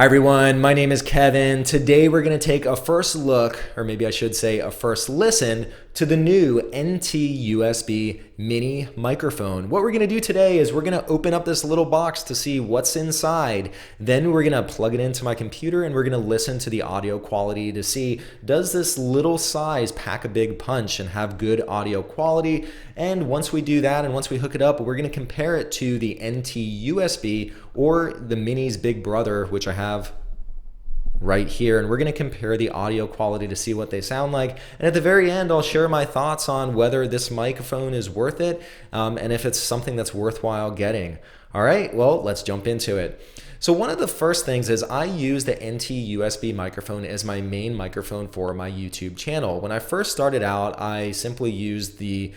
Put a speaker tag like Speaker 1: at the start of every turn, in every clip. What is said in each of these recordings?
Speaker 1: Hi everyone, my name is Kevin. Today we're going to take a first look, or maybe I should say a first listen, to the new NT-USB mini microphone. What we're going to do today is we're going to open up this little box to see what's inside. Then we're going to plug it into my computer and we're going to listen to the audio quality to see, does this little size pack a big punch and have good audio quality? And once we do that and once we hook it up, we're going to compare it to the NT-USB or the Mini's big brother, which I have right here, and we're going to compare the audio quality to see what they sound like. And at the very end, I'll share my thoughts on whether this microphone is worth it and if it's something that's worthwhile getting. All right, well, let's jump into it. So one of the first things is I use the NT-USB microphone as my main microphone for my YouTube channel. When I first started out, I simply used the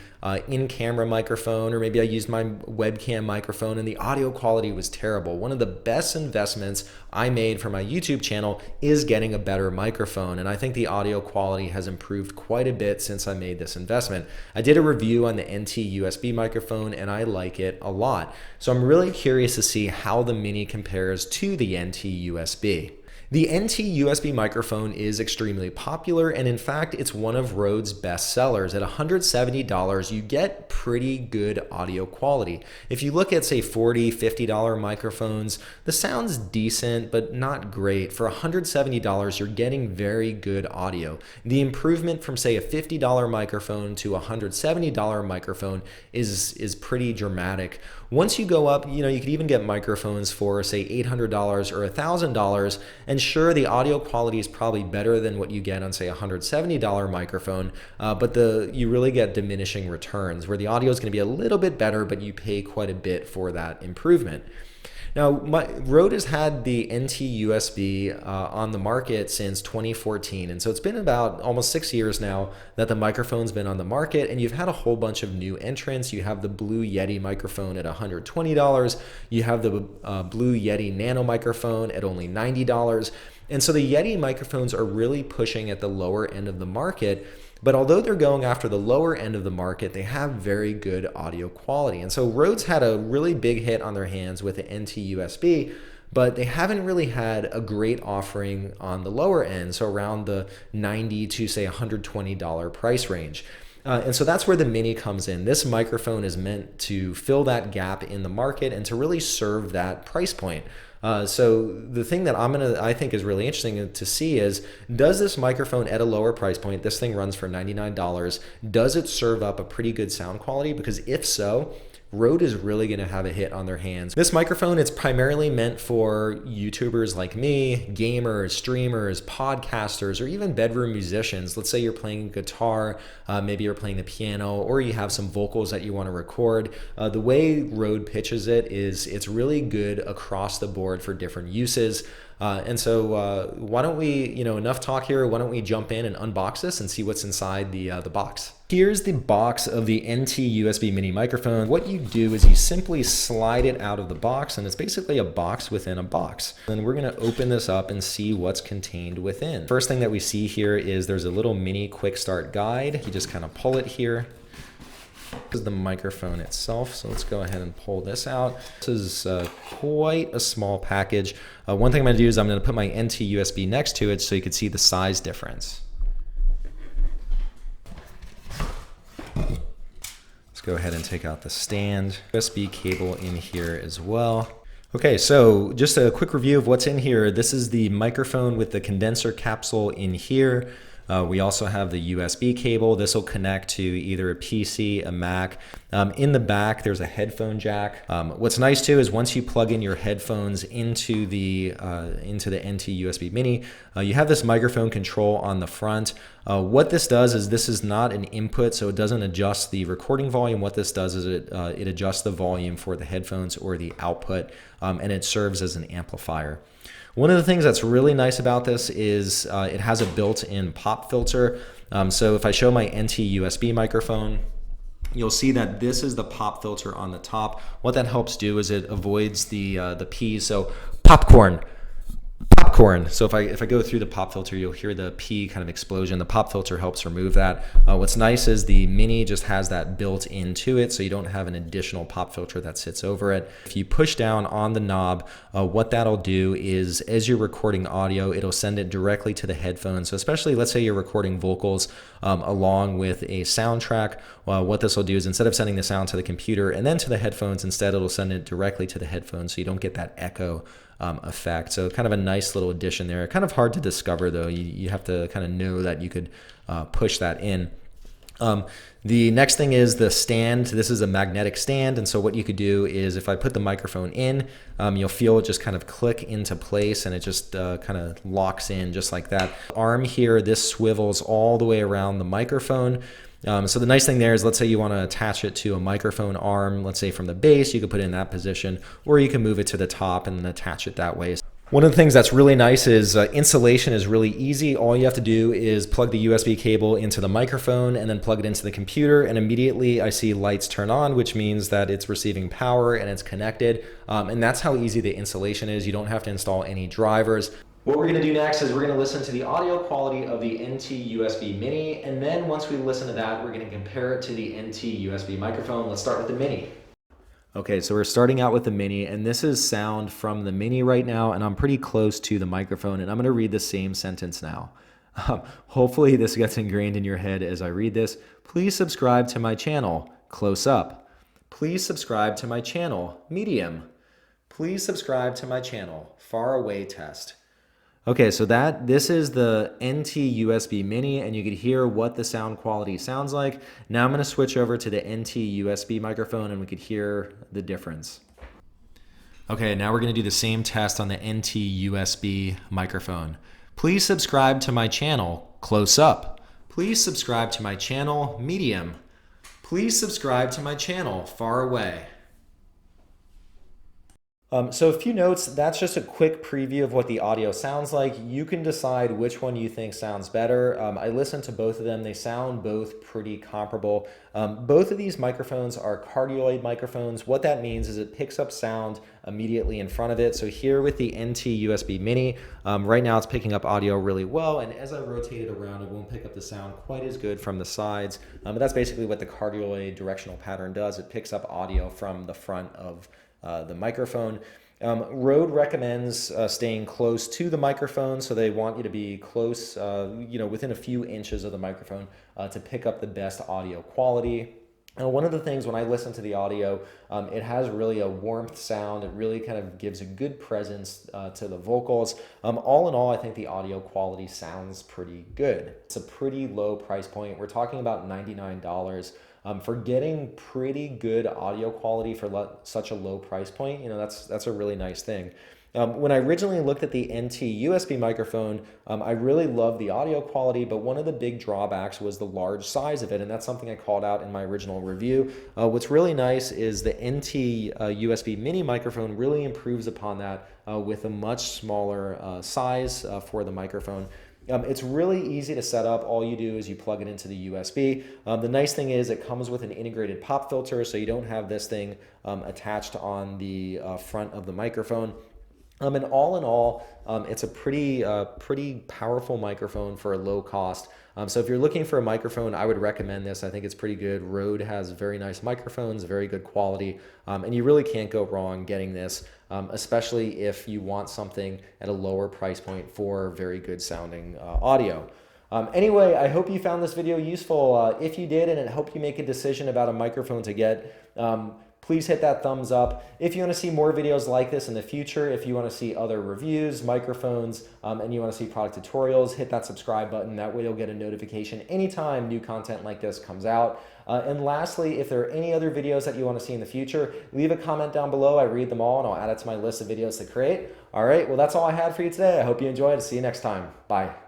Speaker 1: in-camera microphone, or maybe I used my webcam microphone, and the audio quality was terrible. One of the best investments I made for my YouTube channel is getting a better microphone, and I think the audio quality has improved quite a bit since I made this investment. I did a review on the NT-USB microphone, and I like it a lot. So I'm really curious to see how the Mini compares to the NT-USB. The NT-USB microphone is extremely popular, and in fact, it's one of Rode's best sellers. At $170, you get pretty good audio quality. If you look at, say, $40, $50 microphones, the sound's decent, but not great. For $170, you're getting very good audio. The improvement from, say, a $50 microphone to a $170 microphone is pretty dramatic. Once you go up, you could even get microphones for, say, $800 or $1,000, and sure, the audio quality is probably better than what you get on, say, a $170 microphone, but you really get diminishing returns, where the audio is going to be a little bit better, but you pay quite a bit for that improvement. Now, Rode has had the NT-USB on the market since 2014, and so it's been about almost 6 years now that the microphone's been on the market, and you've had a whole bunch of new entrants. You have the Blue Yeti microphone at $120. You have the Blue Yeti Nano microphone at only $90. And so the Yeti microphones are really pushing at the lower end of the market. But although they're going after the lower end of the market, they have very good audio quality. And so Rode's had a really big hit on their hands with the NT-USB, but they haven't really had a great offering on the lower end, so around the $90 to, say, $120 price range. And so that's where the Mini comes in. This microphone is meant to fill that gap in the market and to really serve that price point. So the thing that I think is really interesting to see is, does this microphone at a lower price point, this thing runs for $99, does it serve up a pretty good sound quality? Because if so, Rode is really going to have a hit on their hands. This microphone, it's primarily meant for YouTubers like me, gamers, streamers, podcasters, or even bedroom musicians. Let's say you're playing guitar, maybe you're playing the piano, or you have some vocals that you want to record. The way Rode pitches it is it's really good across the board for different uses. And so why don't we, enough talk here, why don't we jump in and unbox this and see what's inside the box. Here's the box of the NT-USB mini microphone. What you do is you simply slide it out of the box, and it's basically a box within a box. And we're gonna open this up and see what's contained within. First thing that we see here is there's a little mini quick start guide. You just kind of pull it here. This is the microphone itself, so let's go ahead and pull this out. This is quite a small package. One thing I'm going to do is I'm going to put my NT-USB next to it so you can see the size difference. Let's go ahead and take out the stand. USB cable in here as well. Okay, so just a quick review of what's in here. This is the microphone with the condenser capsule in here. We also have the USB cable. This will connect to either a PC, a Mac. In the back, there's a headphone jack. What's nice too is once you plug in your headphones into the NT-USB Mini, you have this microphone control on the front. What this does is this is not an input, so it doesn't adjust the recording volume. What this does is it adjusts the volume for the headphones or the output, and it serves as an amplifier. One of the things that's really nice about this is it has a built-in pop filter. So if I show my NT-USB microphone, you'll see that this is the pop filter on the top. What that helps do is it avoids the P's. So popcorn, popcorn. So if I go through the pop filter, you'll hear the P kind of explosion. The pop filter helps remove that. What's nice is the Mini just has that built into it, so you don't have an additional pop filter that sits over it. If you push down on the knob, what that'll do is as you're recording audio, it'll send it directly to the headphones. So especially, let's say you're recording vocals along with a soundtrack, what this will do is instead of sending the sound to the computer and then to the headphones, instead it'll send it directly to the headphones, so you don't get that echo effect. So kind of a nice little addition there. Kind of hard to discover though. You have to kind of know that you could push that in. The next thing is the stand. This is a magnetic stand, and so what you could do is if I put the microphone in, you'll feel it just kind of click into place, and it just kind of locks in just like that. Arm here, this swivels all the way around the microphone. So the nice thing there is, let's say you want to attach it to a microphone arm, let's say from the base, you could put it in that position, or you can move it to the top and then attach it that way. One of the things that's really nice is installation is really easy. All you have to do is plug the USB cable into the microphone and then plug it into the computer, and immediately I see lights turn on, which means that it's receiving power and it's connected. And that's how easy the installation is. You don't have to install any drivers. What we're going to do next is we're going to listen to the audio quality of the NT USB Mini, and then once we listen to that, we're going to compare it to the NT USB microphone. Let's start with the Mini. Okay, so we're starting out with the Mini, and this is sound from the Mini right now, and I'm pretty close to the microphone, and I'm going to read the same sentence now. Hopefully this gets ingrained in your head as I read this. Please subscribe to my channel, close up. Please subscribe to my channel, medium. Please subscribe to my channel, far away test. Okay, so this is the NT USB Mini, and you could hear what the sound quality sounds like. Now I'm going to switch over to the NT USB microphone, and we could hear the difference. Okay, now we're going to do the same test on the NT USB microphone. Please subscribe to my channel, close up. Please subscribe to my channel, medium. Please subscribe to my channel, far away. So a few notes, that's just a quick preview of what the audio sounds like. You can decide which one you think sounds better. I listened to both of them. They sound both pretty comparable. Both of these microphones are cardioid microphones. What that means is it picks up sound immediately in front of it. So here with the NT USB Mini, right now it's picking up audio really well, and as I rotate it around, it won't pick up the sound quite as good from the sides. But that's basically what the cardioid directional pattern does. It picks up audio from the front of the microphone. Rode recommends staying close to the microphone, so they want you to be close, within a few inches of the microphone to pick up the best audio quality. One of the things when I listen to the audio, it has really a warmth sound. It really kind of gives a good presence to the vocals. All in all, I think the audio quality sounds pretty good. It's a pretty low price point. We're talking about $99. For getting pretty good audio quality for such a low price point, that's a really nice thing. When I originally looked at the NT USB microphone, I really loved the audio quality, but one of the big drawbacks was the large size of it, and that's something I called out in my original review. What's really nice is the NT USB Mini microphone really improves upon that with a much smaller size for the microphone. It's really easy to set up. All you do is you plug it into the USB. The nice thing is it comes with an integrated pop filter, so you don't have this thing attached on the front of the microphone. And all in all, it's a pretty powerful microphone for a low cost. So if you're looking for a microphone, I would recommend this. I think it's pretty good. Rode has very nice microphones, very good quality, and you really can't go wrong getting this, especially if you want something at a lower price point for very good sounding audio. Anyway, I hope you found this video useful. If you did and it helped you make a decision about a microphone to get, please hit that thumbs up. If you want to see more videos like this in the future, if you want to see other reviews, microphones, and you want to see product tutorials, hit that subscribe button. That way you'll get a notification anytime new content like this comes out. And lastly, if there are any other videos that you want to see in the future, leave a comment down below. I read them all and I'll add it to my list of videos to create. All right, well, that's all I had for you today. I hope you enjoyed. See you next time. Bye.